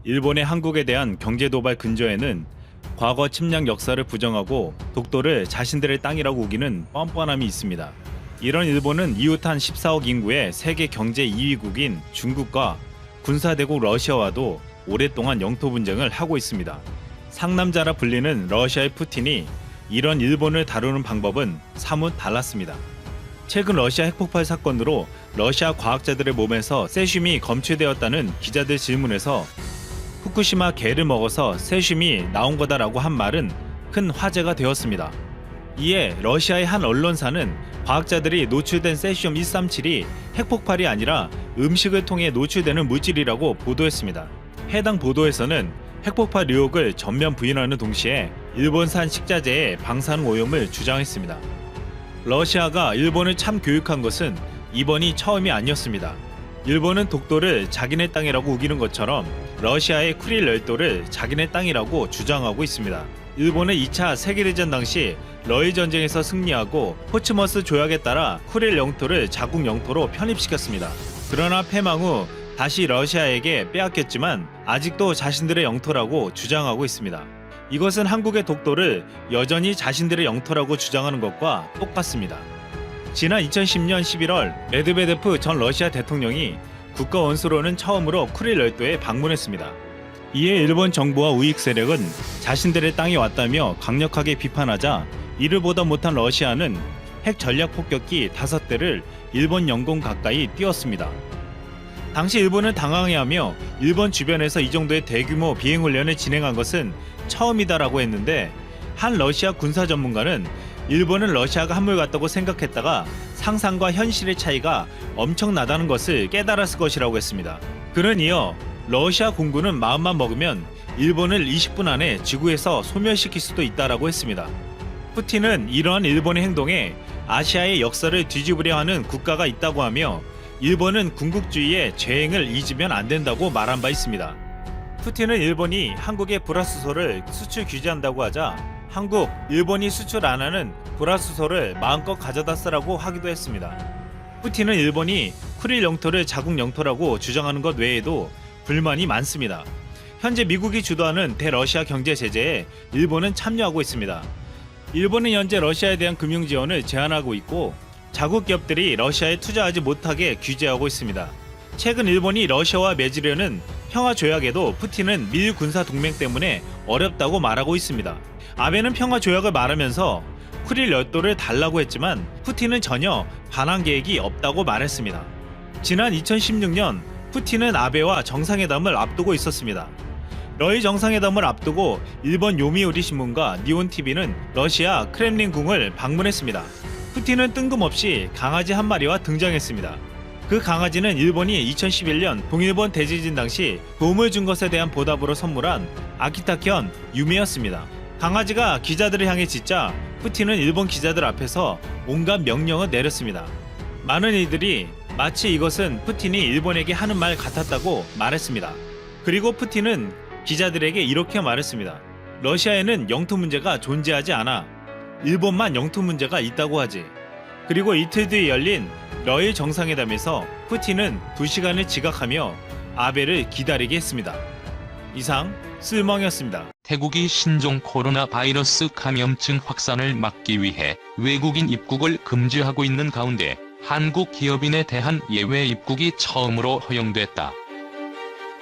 일본의 한국에 대한 경제 도발 근저에는 과거 침략 역사를 부정하고 독도를 자신들의 땅이라고 우기는 뻔뻔함이 있습니다. 이런 일본은 이웃한 14억 인구의 세계 경제 2위국인 중국과 군사대국 러시아와도 오랫동안 영토 분쟁을 하고 있습니다. 상남자라 불리는 러시아의 푸틴이 이런 일본을 다루는 방법은 사뭇 달랐습니다. 최근 러시아 핵폭발 사건으로 러시아 과학자들의 몸에서 세슘이 검출되었다는 기자들 질문에서 후쿠시마 개를 먹어서 세슘이 나온 거다라고 한 말은 큰 화제가 되었습니다. 이에 러시아의 한 언론사는 과학자들이 노출된 세슘 137이 핵폭발이 아니라 음식을 통해 노출되는 물질이라고 보도했습니다. 해당 보도에서는 핵폭발 의혹을 전면 부인하는 동시에 일본산 식자재의 방사능 오염을 주장했습니다. 러시아가 일본을 참 교육한 것은 이번이 처음이 아니었습니다. 일본은 독도를 자기네 땅이라고 우기는 것처럼 러시아의 쿠릴 열도를 자기네 땅이라고 주장하고 있습니다. 일본은 2차 세계대전 당시 러일 전쟁에서 승리하고 포츠머스 조약에 따라 쿠릴 영토를 자국 영토로 편입시켰습니다. 그러나 패망 후 다시 러시아에게 빼앗겼지만 아직도 자신들의 영토라고 주장하고 있습니다. 이것은 한국의 독도를 여전히 자신들의 영토라고 주장하는 것과 똑같습니다. 지난 2010년 11월 메드베데프 전 러시아 대통령이 국가 원수로는 처음으로 쿠릴 열도에 방문했습니다. 이에 일본 정부와 우익 세력은 자신들의 땅에 왔다며 강력하게 비판하자 이를 보다 못한 러시아는 핵 전략 폭격기 5대를 일본 영공 가까이 띄웠습니다. 당시 일본은 당황해하며 일본 주변에서 이 정도의 대규모 비행훈련을 진행한 것은 처음이다라고 했는데 한 러시아 군사 전문가는 일본은 러시아가 한물 같다고 생각했다가 상상과 현실의 차이가 엄청나다는 것을 깨달았을 것이라고 했습니다. 그는 이어 러시아 공군은 마음만 먹으면 일본을 20분 안에 지구에서 소멸시킬 수도 있다라고 했습니다. 푸틴은 이러한 일본의 행동에 아시아의 역사를 뒤집으려 하는 국가가 있다고 하며 일본은 군국주의의 죄행을 잊으면 안 된다고 말한 바 있습니다. 푸틴은 일본이 한국에 불화수소를 수출 규제한다고 하자 한국, 일본이 수출 안 하는 불화수소를 마음껏 가져다 쓰라고 하기도 했습니다. 푸틴은 일본이 쿠릴 영토를 자국 영토라고 주장하는 것 외에도 불만이 많습니다. 현재 미국이 주도하는 대러시아 경제 제재에 일본은 참여하고 있습니다. 일본은 현재 러시아에 대한 금융 지원을 제한하고 있고 자국 기업들이 아시아에 투자하지 못하게 규제하고 있습니다. 최근 일본이 러시아와 맺으려는 평화조약에도 푸틴은 미일 군사 동맹 때문에 어렵다고 말하고 있습니다. 아베는 평화조약을 말하면서 쿠릴 열도를 달라고 했지만 푸틴은 전혀 반환 계획이 없다고 말했습니다. 지난 2016년 푸틴은 아베와 정상회담을 앞두고 있었습니다. 러일 정상회담을 앞두고 일본 요미우리 신문과 니온TV는 러시아 크렘린궁을 방문했습니다. 푸틴은 뜬금없이 강아지 한 마리와 등장했습니다. 그 강아지는 일본이 2011년 동일본 대지진 당시 도움을 준 것에 대한 보답으로 선물한 아키타현 유미였습니다. 강아지가 기자들을 향해 짖자 푸틴은 일본 기자들 앞에서 온갖 명령을 내렸습니다. 많은 이들이 마치 이것은 푸틴이 일본에게 하는 말 같았다고 말했습니다. 그리고 푸틴은 기자들에게 이렇게 말했습니다. 러시아에는 영토 문제가 존재하지 않아. 일본만 영토 문제가 있다고 하지. 그리고 이틀 뒤에 열린 러일 정상회담에서 푸틴은 2시간을 지각하며 아베를 기다리게 했습니다. 이상 쓸멍이었습니다. 태국이 신종 코로나 바이러스 감염증 확산을 막기 위해 외국인 입국을 금지하고 있는 가운데 한국 기업인에 대한 예외 입국이 처음으로 허용됐다.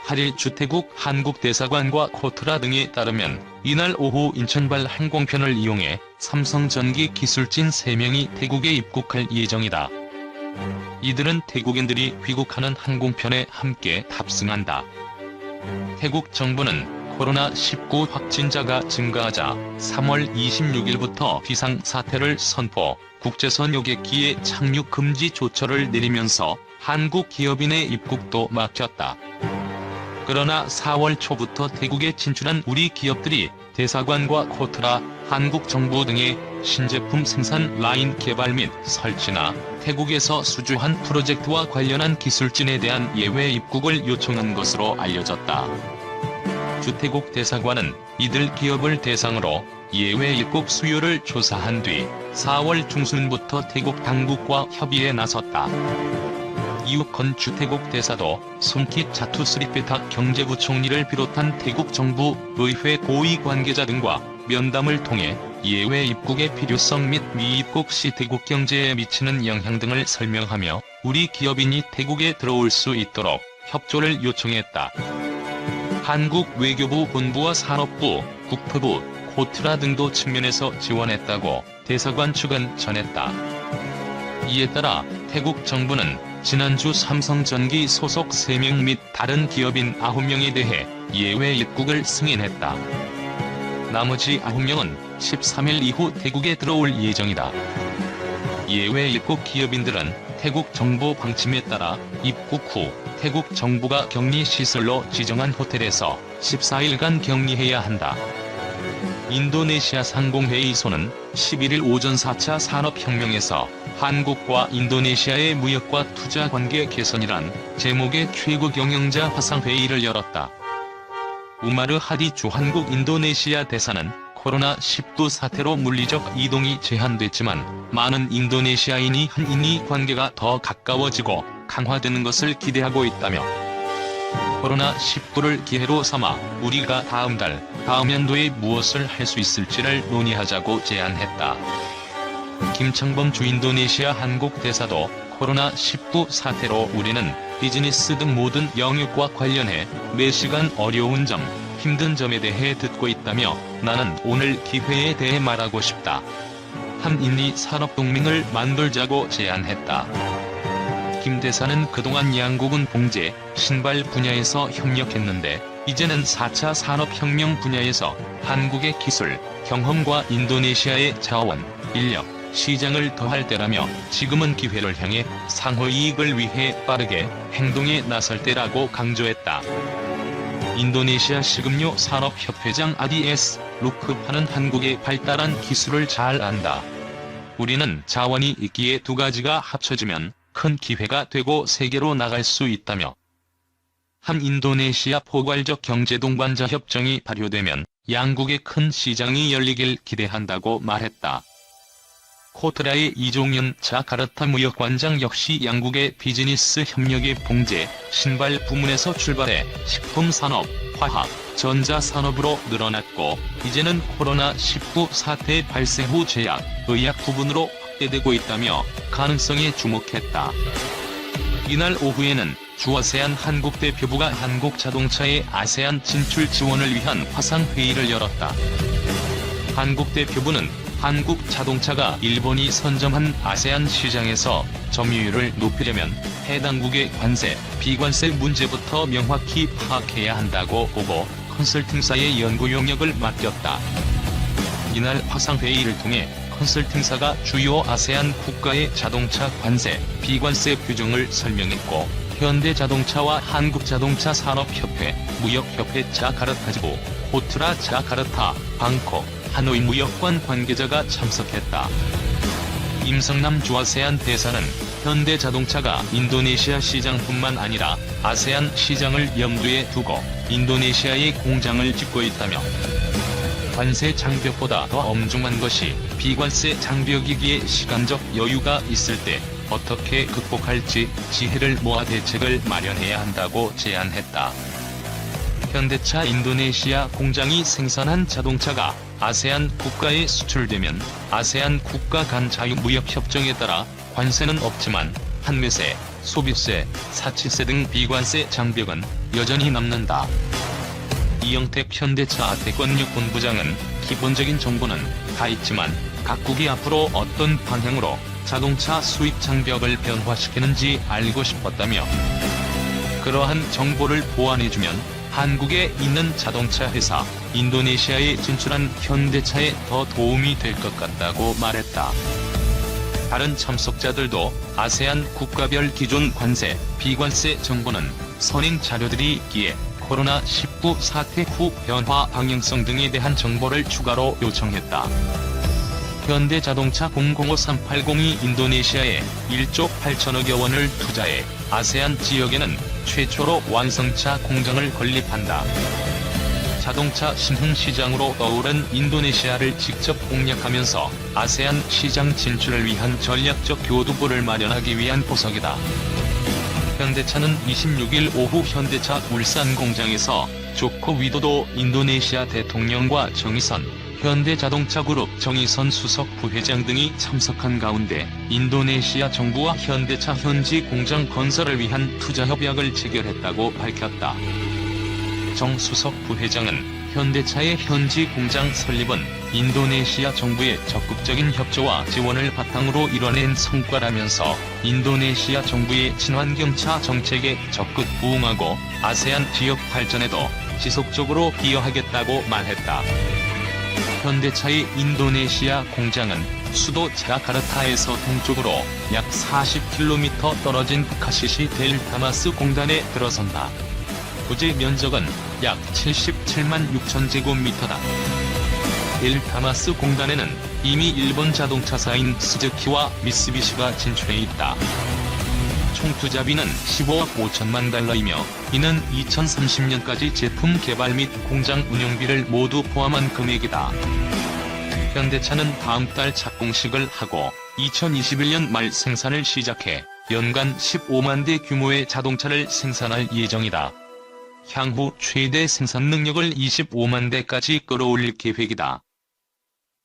한일 주태국 한국대사관과 코트라 등에 따르면 이날 오후 인천발 항공편을 이용해 삼성전기 기술진 3명이 태국에 입국할 예정이다. 이들은 태국인들이 귀국하는 항공편에 함께 탑승한다. 태국 정부는 코로나19 확진자가 증가하자 3월 26일부터 비상사태를 선포, 국제선 여객기의 착륙 금지 조처를 내리면서 한국 기업인의 입국도 막혔다. 그러나 4월 초부터 태국에 진출한 우리 기업들이 대사관과 코트라, 한국 정부 등의 신제품 생산 라인 개발 및 설치나 태국에서 수주한 프로젝트와 관련한 기술진에 대한 예외 입국을 요청한 것으로 알려졌다. 주태국 대사관은 이들 기업을 대상으로 예외 입국 수요를 조사한 뒤 4월 중순부터 태국 당국과 협의에 나섰다. 이웃 건축태국 대사도 손킷 자투스리페타 경제부총리를 비롯한 태국 정부, 의회 고위 관계자 등과 면담을 통해 예외 입국의 필요성 및 미입국 시 태국 경제에 미치는 영향 등을 설명하며 우리 기업인이 태국에 들어올 수 있도록 협조를 요청했다. 한국 외교부 본부와 산업부, 국토부, 코트라 등도 측면에서 지원했다고 대사관 측은 전했다. 이에 따라 태국 정부는 지난주 삼성전기 소속 3명 및 다른 기업인 9명에 대해 예외 입국을 승인했다. 나머지 9명은 13일 이후 태국에 들어올 예정이다. 예외 입국 기업인들은 태국 정부 방침에 따라 입국 후 태국 정부가 격리시설로 지정한 호텔에서 14일간 격리해야 한다. 인도네시아 상공회의소는 11일 오전 4차 산업혁명에서 한국과 인도네시아의 무역과 투자 관계 개선이란 제목의 최고 경영자 화상회의를 열었다. 우마르 하디 주 한국 인도네시아 대사는 코로나19 사태로 물리적 이동이 제한됐지만 많은 인도네시아인이 한인이 관계가 더 가까워지고 강화되는 것을 기대하고 있다며 코로나19를 기회로 삼아 우리가 다음 연도에 무엇을 할 수 있을지를 논의하자고 제안했다. 김창범 주 인도네시아 한국 대사도 코로나19 사태로 우리는 비즈니스 등 모든 영역과 관련해 매시간 어려운 점, 힘든 점에 대해 듣고 있다며 나는 오늘 기회에 대해 말하고 싶다. 한인리 산업동맹을 만들자고 제안했다. 김 대사는 그동안 양국은 봉제, 신발 분야에서 협력했는데 이제는 4차 산업혁명 분야에서 한국의 기술, 경험과 인도네시아의 자원, 인력, 시장을 더할 때라며 지금은 기회를 향해 상호이익을 위해 빠르게 행동에 나설 때라고 강조했다. 인도네시아 식음료 산업협회장 아디에스 루크파는 한국의 발달한 기술을 잘 안다. 우리는 자원이 있기에 두 가지가 합쳐지면 큰 기회가 되고 세계로 나갈 수 있다며 한 인도네시아 포괄적 경제동반자 협정이 발효되면 양국의 큰 시장이 열리길 기대한다고 말했다. 코트라의 이종현 자카르타 무역관장 역시 양국의 비즈니스 협력의 봉제, 신발 부문에서 출발해 식품산업, 화학, 전자산업으로 늘어났고 이제는 코로나19 사태 발생 후 제약, 의약 부분으로 확대되고 있다며 가능성에 주목했다. 이날 오후에는 주아세안 한국 대표부가 한국자동차의 아세안 진출 지원을 위한 화상회의를 열었다. 한국 대표부는 한국 자동차가 일본이 선점한 아세안 시장에서 점유율을 높이려면 해당국의 관세, 비관세 문제부터 명확히 파악해야 한다고 보고 컨설팅사의 연구 용역을 맡겼다. 이날 화상회의를 통해 컨설팅사가 주요 아세안 국가의 자동차 관세, 비관세 규정을 설명했고 현대자동차와 한국자동차 산업협회, 무역협회 자카르타지부, 코트라 자카르타, 방콕, 하노이 무역관 관계자가 참석했다. 임성남 주아세안 대사는 현대자동차가 인도네시아 시장뿐만 아니라 아세안 시장을 염두에 두고 인도네시아에 공장을 짓고 있다며 관세 장벽보다 더 엄중한 것이 비관세 장벽이기에 시간적 여유가 있을 때 어떻게 극복할지 지혜를 모아 대책을 마련해야 한다고 제안했다. 현대차 인도네시아 공장이 생산한 자동차가 아세안 국가에 수출되면 아세안 국가 간 자유무역협정에 따라 관세는 없지만 판매세, 소비세, 사치세 등 비관세 장벽은 여전히 남는다. 이영택 현대차 대권력 본부장은 기본적인 정보는 다 있지만 각국이 앞으로 어떤 방향으로 자동차 수입 장벽을 변화시키는지 알고 싶었다며 그러한 정보를 보완해주면 한국에 있는 자동차 회사, 인도네시아에 진출한 현대차에 더 도움이 될 것 같다고 말했다. 다른 참석자들도 아세안 국가별 기존 관세, 비관세 정보는 선행 자료들이 있기에 코로나19 사태 후 변화 방향성 등에 대한 정보를 추가로 요청했다. 현대자동차 005380이 인도네시아에 1조 8천억여 원을 투자해 아세안 지역에는 최초로 완성차 공장을 건립한다. 자동차 신흥시장으로 떠오른 인도네시아를 직접 공략하면서 아세안 시장 진출을 위한 전략적 교두보를 마련하기 위한 포석이다. 현대차는 26일 오후 현대차 울산 공장에서 조코 위도도 인도네시아 대통령과 정의선, 현대자동차그룹 정의선 수석 부회장 등이 참석한 가운데 인도네시아 정부와 현대차 현지 공장 건설을 위한 투자 협약을 체결했다고 밝혔다. 정 수석 부회장은 현대차의 현지 공장 설립은 인도네시아 정부의 적극적인 협조와 지원을 바탕으로 이뤄낸 성과라면서 인도네시아 정부의 친환경차 정책에 적극 부응하고 아세안 지역 발전에도 지속적으로 기여하겠다고 말했다. 현대차의 인도네시아 공장은 수도 자카르타에서 동쪽으로 약 40km 떨어진 카시시 델 타마스 공단에 들어선다. 부지 면적은 약 77만 6천 제곱미터다. 델 타마스 공단에는 이미 일본 자동차사인 스즈키와 미쓰비시가 진출해 있다. 총 투자비는 15억 5천만 달러이며 이는 2030년까지 제품 개발 및 공장 운영비를 모두 포함한 금액이다. 현대차는 다음 달 착공식을 하고 2021년 말 생산을 시작해 연간 15만 대 규모의 자동차를 생산할 예정이다. 향후 최대 생산 능력을 25만 대까지 끌어올릴 계획이다.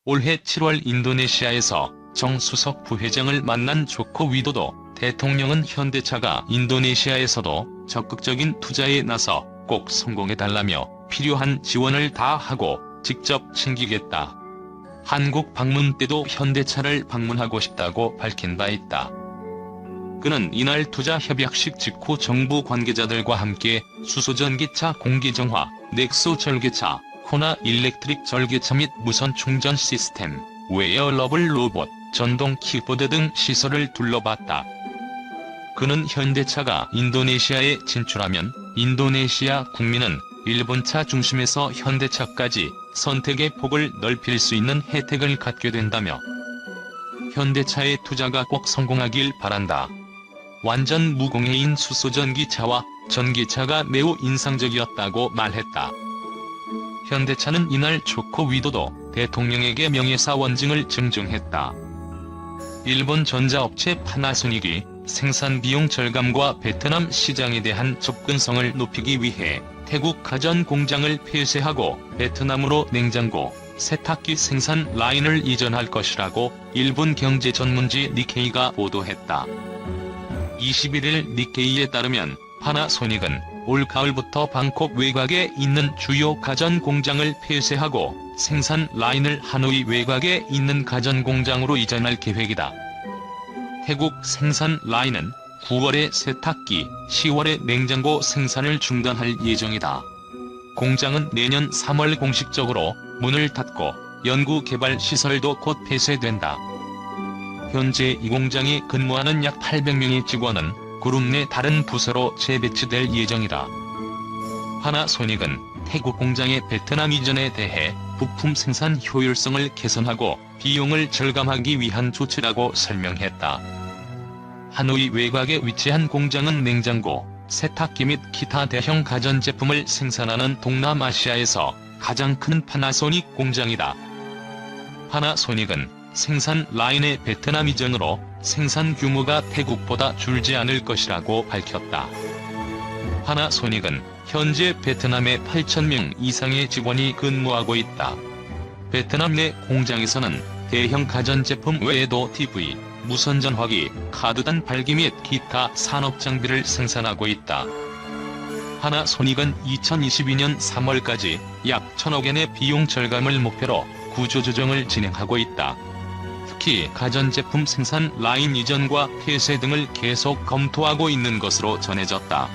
올해 7월 인도네시아에서 정 수석 부회장을 만난 조코 위도도 대통령은 현대차가 인도네시아에서도 적극적인 투자에 나서 꼭 성공해달라며 필요한 지원을 다하고 직접 챙기겠다. 한국 방문 때도 현대차를 방문하고 싶다고 밝힌 바 있다. 그는 이날 투자 협약식 직후 정부 관계자들과 함께 수소전기차 공기정화, 넥소 절개차, 코나 일렉트릭 절개차 및 무선 충전 시스템, 웨어러블 로봇, 전동 킥보드 등 시설을 둘러봤다. 그는 현대차가 인도네시아에 진출하면 인도네시아 국민은 일본차 중심에서 현대차까지 선택의 폭을 넓힐 수 있는 혜택을 갖게 된다며 현대차의 투자가 꼭 성공하길 바란다. 완전 무공해인 수소전기차와 전기차가 매우 인상적이었다고 말했다. 현대차는 이날 조코 위도도 대통령에게 명예사 원증을 증정했다. 일본 전자업체 파나소닉이 생산 비용 절감과 베트남 시장에 대한 접근성을 높이기 위해 태국 가전 공장을 폐쇄하고 베트남으로 냉장고, 세탁기 생산 라인을 이전할 것이라고 일본 경제 전문지 니케이가 보도했다. 21일 니케이에 따르면 파나소닉은 올 가을부터 방콕 외곽에 있는 주요 가전 공장을 폐쇄하고 생산 라인을 하노이 외곽에 있는 가전 공장으로 이전할 계획이다. 태국 생산 라인은 9월에 세탁기, 10월에 냉장고 생산을 중단할 예정이다. 공장은 내년 3월 공식적으로 문을 닫고 연구 개발 시설도 곧 폐쇄된다. 현재 이 공장에 근무하는 약 800명의 직원은 그룹 내 다른 부서로 재배치될 예정이다. 파나소닉은 태국 공장의 베트남 이전에 대해 부품 생산 효율성을 개선하고 비용을 절감하기 위한 조치라고 설명했다. 하노이 외곽에 위치한 공장은 냉장고, 세탁기 및 기타 대형 가전제품을 생산하는 동남아시아에서 가장 큰 파나소닉 공장이다. 파나소닉은 생산 라인의 베트남 이전으로 생산 규모가 태국보다 줄지 않을 것이라고 밝혔다. 파나소닉은 현재 베트남에 8,000명 이상의 직원이 근무하고 있다. 베트남 내 공장에서는 대형 가전제품 외에도 TV, 무선전화기, 카드단 발기 및 기타 산업 장비를 생산하고 있다. 파나소닉은 2022년 3월까지 약 1,000억엔의 비용 절감을 목표로 구조조정을 진행하고 있다. 특히 가전제품 생산 라인 이전과 폐쇄 등을 계속 검토하고 있는 것으로 전해졌다.